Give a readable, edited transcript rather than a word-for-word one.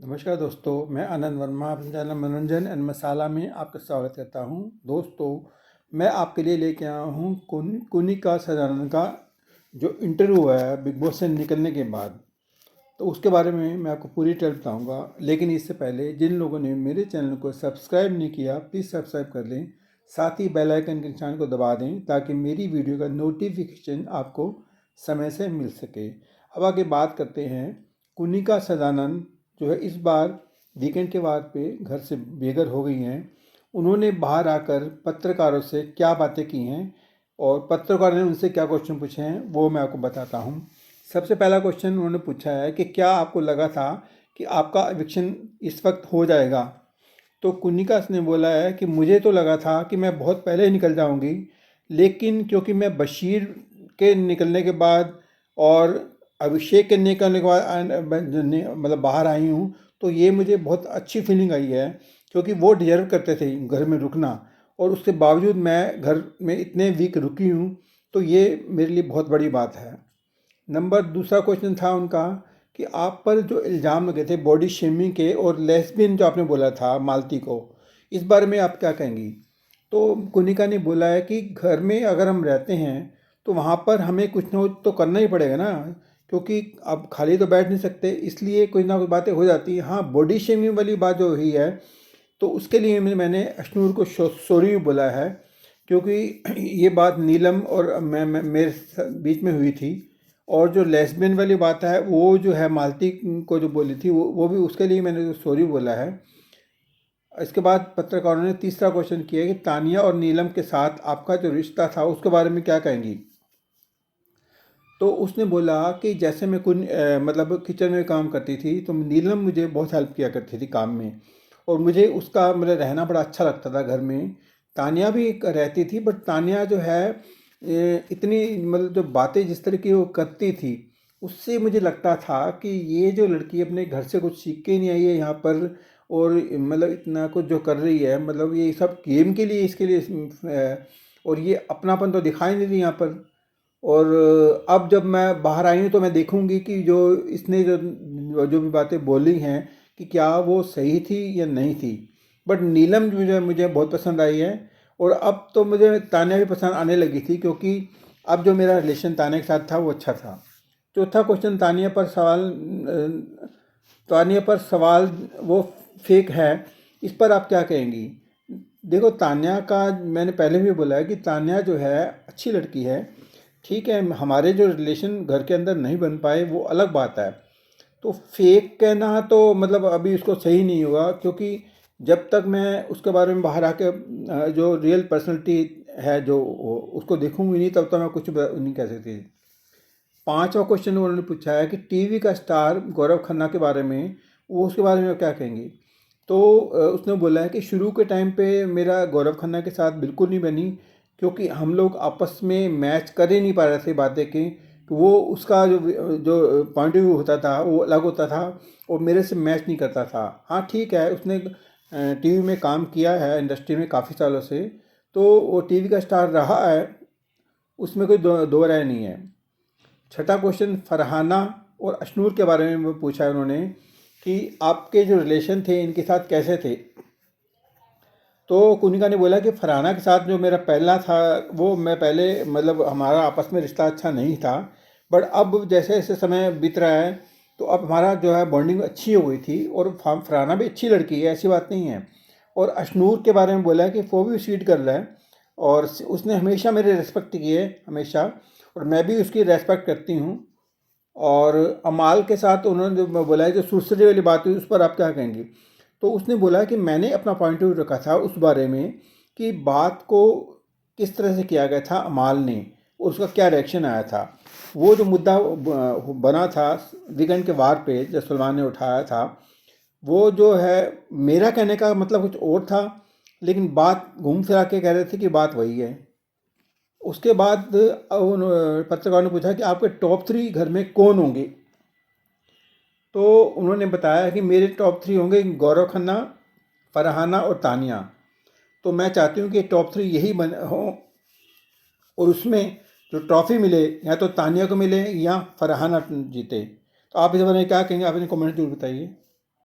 नमस्कार दोस्तों, मैं आनंद वर्मा अपने चैनल मनोरंजन एंड मसाला में आपका स्वागत करता हूं। दोस्तों, मैं आपके लिए लेके आया हूं कुनिका सदानंद का जो इंटरव्यू हुआ है बिग बॉस से निकलने के बाद। तो उसके बारे में मैं आपको पूरी डिटेल बताऊंगा। लेकिन इससे पहले जिन लोगों ने मेरे चैनल को सब्सक्राइब नहीं किया, प्लीज़ सब्सक्राइब कर लें। साथ ही बेल आइकन के निशान को दबा दें ताकि मेरी वीडियो का नोटिफिकेशन आपको समय से मिल सके। अब आगे बात करते हैं। कुनिका सदानंद जो है इस बार वीकेंड के बाद पे घर से बेघर हो गई हैं। उन्होंने बाहर आकर पत्रकारों से क्या बातें की हैं और पत्रकारों ने उनसे क्या क्वेश्चन पूछे हैं वो मैं आपको बताता हूं। सबसे पहला क्वेश्चन उन्होंने पूछा है कि क्या आपको लगा था कि आपका एविक्शन इस वक्त हो जाएगा। तो कुनिका ने बोला है कि मुझे तो लगा था कि मैं बहुत पहले निकल जाऊंगी, लेकिन क्योंकि मैं बशीर के निकलने के बाद और अभिषेक के निकलने के बाद मतलब बाहर आई हूँ, तो ये मुझे बहुत अच्छी फीलिंग आई है क्योंकि वो डिजर्व करते थे घर में रुकना और उसके बावजूद मैं घर में इतने वीक रुकी हूँ, तो ये मेरे लिए बहुत बड़ी बात है। दूसरा क्वेश्चन था उनका कि आप पर जो इल्ज़ाम लगे थे बॉडी शेमिंग के और लेस्बियन जो आपने बोला था मालती को, इस बारे में आप क्या कहेंगी। तो कुनिका ने बोला है कि घर में अगर हम रहते हैं तो वहाँ पर हमें कुछ ना कुछ तो करना ही पड़ेगा ना, क्योंकि अब खाली तो बैठ नहीं सकते, इसलिए कुछ ना कुछ बातें हो जाती हैं। हाँ, बॉडी शेमिंग वाली बात जो हुई है तो उसके लिए मैंने अश्नूर को सॉरी भी बोला है, क्योंकि ये बात नीलम और मैं मेरे बीच में हुई थी। और जो लेस्बियन वाली बात है वो जो है मालती को जो बोली थी वो भी उसके लिए मैंने सॉरी बोला है। इसके बाद पत्रकारों ने तीसरा क्वेश्चन किया कि तानिया और नीलम के साथ आपका जो रिश्ता था उसके बारे में क्या कहेंगी। तो उसने बोला कि जैसे मैं कुछ मतलब किचन में काम करती थी तो नीलम मुझे बहुत हेल्प किया करती थी काम में, और मुझे उसका मतलब रहना बड़ा अच्छा लगता था घर में। तानिया भी रहती थी, बट तानिया जो है इतनी मतलब जो बातें जिस तरह की वो करती थी उससे मुझे लगता था कि ये जो लड़की अपने घर से कुछ सीख के नहीं आई है यहाँ पर, और मतलब इतना कुछ जो कर रही है, मतलब ये सब गेम के लिए इसके लिए और ये अपनापन तो दिखाई नहीं रही यहाँ पर। और अब जब मैं बाहर आई हूँ तो मैं देखूँगी कि जो इसने जो भी बातें बोली हैं कि क्या वो सही थी या नहीं थी। बट नीलम मुझे मुझे बहुत पसंद आई है, और अब तो मुझे तान्या भी पसंद आने लगी थी क्योंकि अब जो मेरा रिलेशन तान्या के साथ था वो अच्छा था। चौथा क्वेश्चन तान्या पर सवाल वो फेक है, इस पर आप क्या कहेंगी। देखो, तान्या का मैंने पहले भी बोला है कि तान्या जो है अच्छी लड़की है। ठीक है, हमारे जो रिलेशन घर के अंदर नहीं बन पाए वो अलग बात है। तो फेक कहना तो मतलब अभी उसको सही नहीं होगा, क्योंकि जब तक मैं उसके बारे में बाहर आके जो रियल पर्सनैलिटी है जो उसको देखूंगी नहीं, तब तक मैं कुछ नहीं कह सकती। पांचवा क्वेश्चन उन्होंने पूछा है कि टीवी का स्टार गौरव खन्ना के बारे में, वो उसके बारे में क्या कहेंगे। तो उसने बोला है कि शुरू के टाइम पे मेरा गौरव खन्ना के साथ बिल्कुल नहीं बनी, क्योंकि हम लोग आपस में मैच कर ही नहीं पा रहे थे बातें की। तो वो उसका जो जो पॉइंट ऑफ व्यू होता था वो अलग होता था और मेरे से मैच नहीं करता था। हाँ ठीक है, उसने टीवी में काम किया है इंडस्ट्री में काफ़ी सालों से, तो वो टीवी का स्टार रहा है, उसमें कोई दो राय नहीं है। छठा क्वेश्चन फरहाना और अशनूर के बारे में पूछा है उन्होंने कि आपके जो रिलेशन थे इनके साथ कैसे थे। तो कुनिका ने बोला कि फरहाना के साथ जो मेरा पहला था वो मैं पहले मतलब हमारा आपस में रिश्ता अच्छा नहीं था, बट अब जैसे जैसे समय बीत रहा है तो अब हमारा जो है बॉन्डिंग अच्छी हो गई थी, और फरहाना भी अच्छी लड़की है, ऐसी बात नहीं है। और अशनूर के बारे में बोला कि वो भी स्वीट गर्ल है और उसने हमेशा मेरे रेस्पेक्ट की है हमेशा, और मैं भी उसकी रेस्पेक्ट करती हूँ। और अमाल के साथ उन्होंने जो बोला है जो सुरसरी वाली बात हुई उस पर आप क्या कहेंगे। तो उसने बोला कि मैंने अपना पॉइंट ऑफ व्यू रखा था उस बारे में कि बात को किस तरह से किया गया था अमाल ने, और उसका क्या रिएक्शन आया था। वो जो मुद्दा बना था वीकेंड के वार पे जब सलमान ने उठाया था, वो जो है मेरा कहने का मतलब कुछ और था, लेकिन बात घूम फिरा के कह रहे थे कि बात वही है। उसके बाद उन पत्रकारों ने पूछा कि आपके टॉप 3 घर में कौन होंगे। तो उन्होंने बताया कि मेरे टॉप 3 होंगे गौरव खन्ना, फरहाना और तानिया। तो मैं चाहती हूँ कि टॉप 3 यही बन हो, और उसमें जो ट्रॉफी मिले या तो तानिया को मिले या फरहाना जीते। तो आप इस बारे में क्या कहेंगे, आप इन्हें कमेंट जरूर बताइए।